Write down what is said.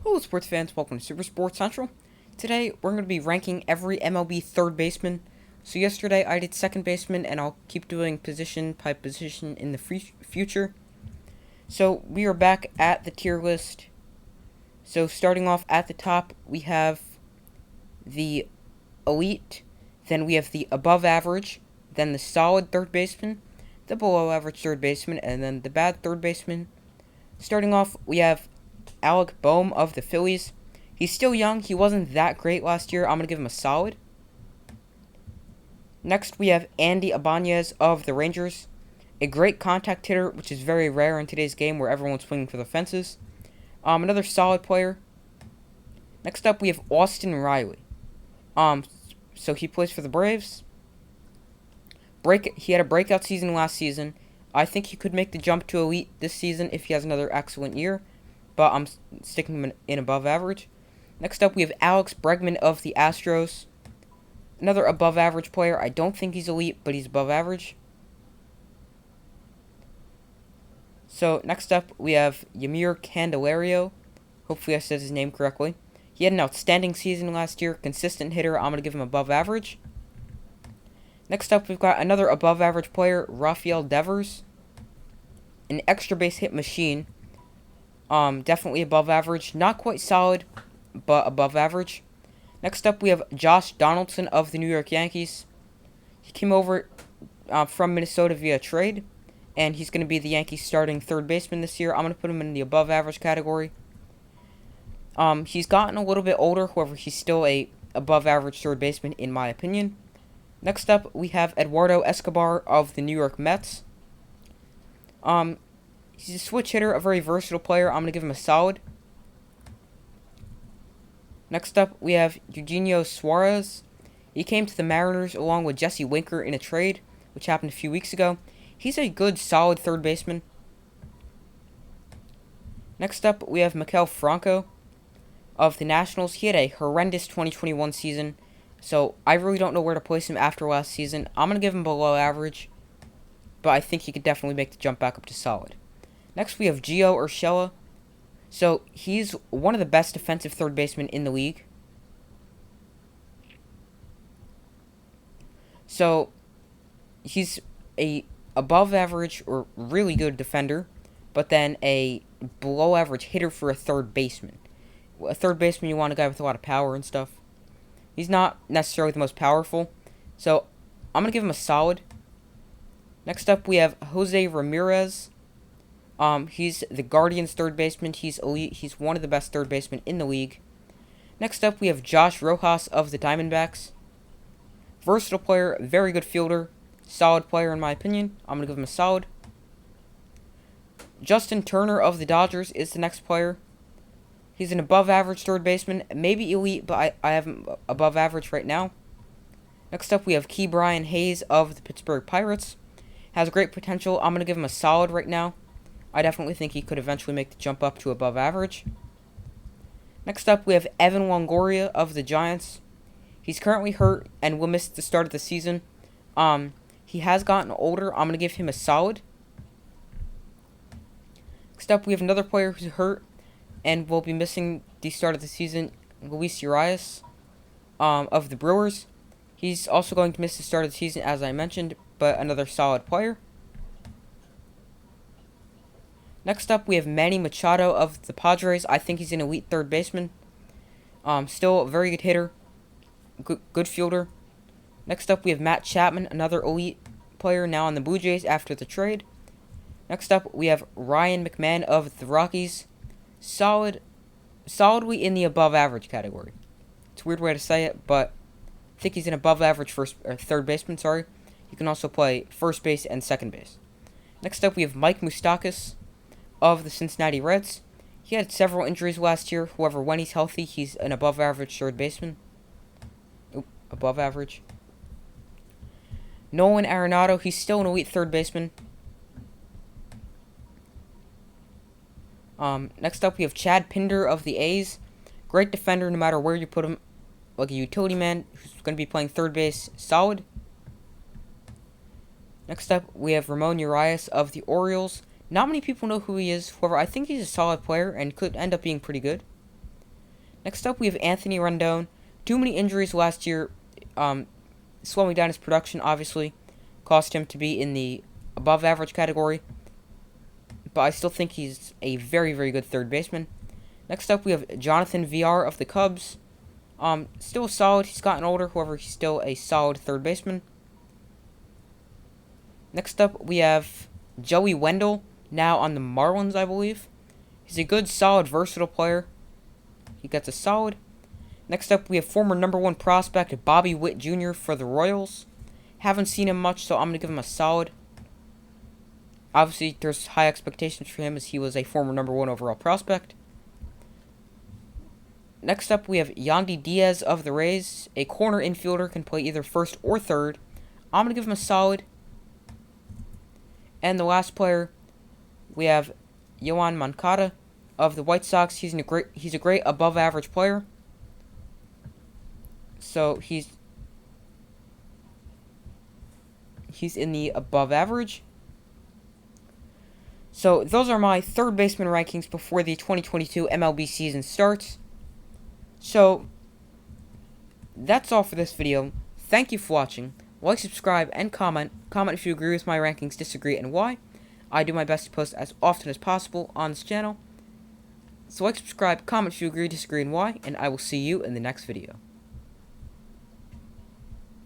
Hello, sports fans. Welcome to Super Sports Central. Today, we're going to be ranking every MLB third baseman. So, yesterday I did second baseman, and I'll keep doing position by position in the future. So, we are back at the tier list. So, starting off at the top, we have the elite, then we have the above average, then the solid third baseman, the below average third baseman, and then the bad third baseman. Starting off, we have Alec Boehm of the Phillies. He's still young. He wasn't that great last year. I'm going to give him a solid. Next, we have Andy Ibanez of the Rangers. A great contact hitter, which is very rare in today's game where everyone's swinging for the fences. Another solid player. Next up, we have Austin Riley. So he plays for the Braves. He had a breakout season last season. I think he could make the jump to elite this season if he has another excellent year, but I'm sticking him in above average. Next up, we have Alex Bregman of the Astros. Another above average player. I don't think he's elite, but he's above average. So, next up, we have Yamir Candelario. Hopefully I said his name correctly. He had an outstanding season last year. Consistent hitter. I'm going to give him above average. Next up, we've got another above average player, Rafael Devers. An extra base hit machine. Definitely above average. Not quite solid, but above average. Next up, we have Josh Donaldson of the New York Yankees. He came over from Minnesota via trade, and he's going to be the Yankees' starting third baseman this year. I'm going to put him in the above average category. He's gotten a little bit older, however, he's still a above average third baseman in my opinion. Next up, we have Eduardo Escobar of the New York Mets. He's a switch hitter, a very versatile player. I'm going to give him a solid. Next up, we have Eugenio Suarez. He came to the Mariners along with Jesse Winker in a trade, which happened a few weeks ago. He's a good, solid third baseman. Next up, we have Maikel Franco of the Nationals. He had a horrendous 2021 season, so I really don't know where to place him after last season. I'm going to give him below average, but I think he could definitely make the jump back up to solid. Next, we have Gio Urshela. So, he's one of the best defensive third basemen in the league. So, he's a above average or really good defender, but then a below average hitter for a third baseman. A third baseman, you want a guy with a lot of power and stuff. He's not necessarily the most powerful, so I'm going to give him a solid. Next up, we have Jose Ramirez. He's the Guardians' third baseman. He's elite. He's one of the best third basemen in the league. Next up, we have Josh Rojas of the Diamondbacks. Versatile player, very good fielder, solid player in my opinion. I'm going to give him a solid. Justin Turner of the Dodgers is the next player. He's an above average third baseman, maybe elite, but I have him above average right now. Next up, we have Ke'Bryan Hayes of the Pittsburgh Pirates. Has great potential. I'm going to give him a solid right now. I definitely think he could eventually make the jump up to above average. Next up, we have Evan Longoria of the Giants. He's currently hurt and will miss the start of the season. He has gotten older. I'm going to give him a solid. Next up, we have another player who's hurt and will be missing the start of the season, Luis Urias of the Brewers. He's also going to miss the start of the season, as I mentioned, but another solid player. Next up, we have Manny Machado of the Padres. I think he's an elite third baseman. Still a very good hitter. Good fielder. Next up, we have Matt Chapman, another elite player now on the Blue Jays after the trade. Next up, we have Ryan McMahon of the Rockies. Solidly in the above average category. It's a weird way to say it, but I think he's an above average third baseman, sorry. He can also play first base and second base. Next up, we have Mike Moustakas of the Cincinnati Reds. He had several injuries last year. However, when he's healthy, he's an above average third baseman. Above average. Nolan Arenado, he's still an elite third baseman. Next up, we have Chad Pinder of the A's. Great defender no matter where you put him. Like a utility man who's going to be playing third base. Solid. Next up, we have Ramon Urias of the Orioles. Not many people know who he is. However, I think he's a solid player and could end up being pretty good. Next up, we have Anthony Rendon. Too many injuries last year, slowing down his production, obviously, caused him to be in the above average category. But I still think he's a very, very good third baseman. Next up, we have Jonathan VR of the Cubs. Still solid. He's gotten older, however, he's still a solid third baseman. Next up, we have Joey Wendell, now on the Marlins, I believe. He's a good, solid, versatile player. He gets a solid. Next up, we have former number 1 prospect Bobby Witt Jr. for the Royals. Haven't seen him much, so I'm going to give him a solid. Obviously, there's high expectations for him as he was a former number 1 overall prospect. Next up, we have Yandy Diaz of the Rays. A corner infielder, can play either first or third. I'm going to give him a solid. And the last player, we have Yoan Moncada of the White Sox. He's a great above average player. So he's in the above average. So those are my third baseman rankings before the 2022 MLB season starts. So that's all for this video. Thank you for watching. Like, subscribe, and comment. Comment if you agree with my rankings, disagree, and why. I do my best to post as often as possible on this channel. So like, subscribe, comment if you agree, disagree, and why, and I will see you in the next video.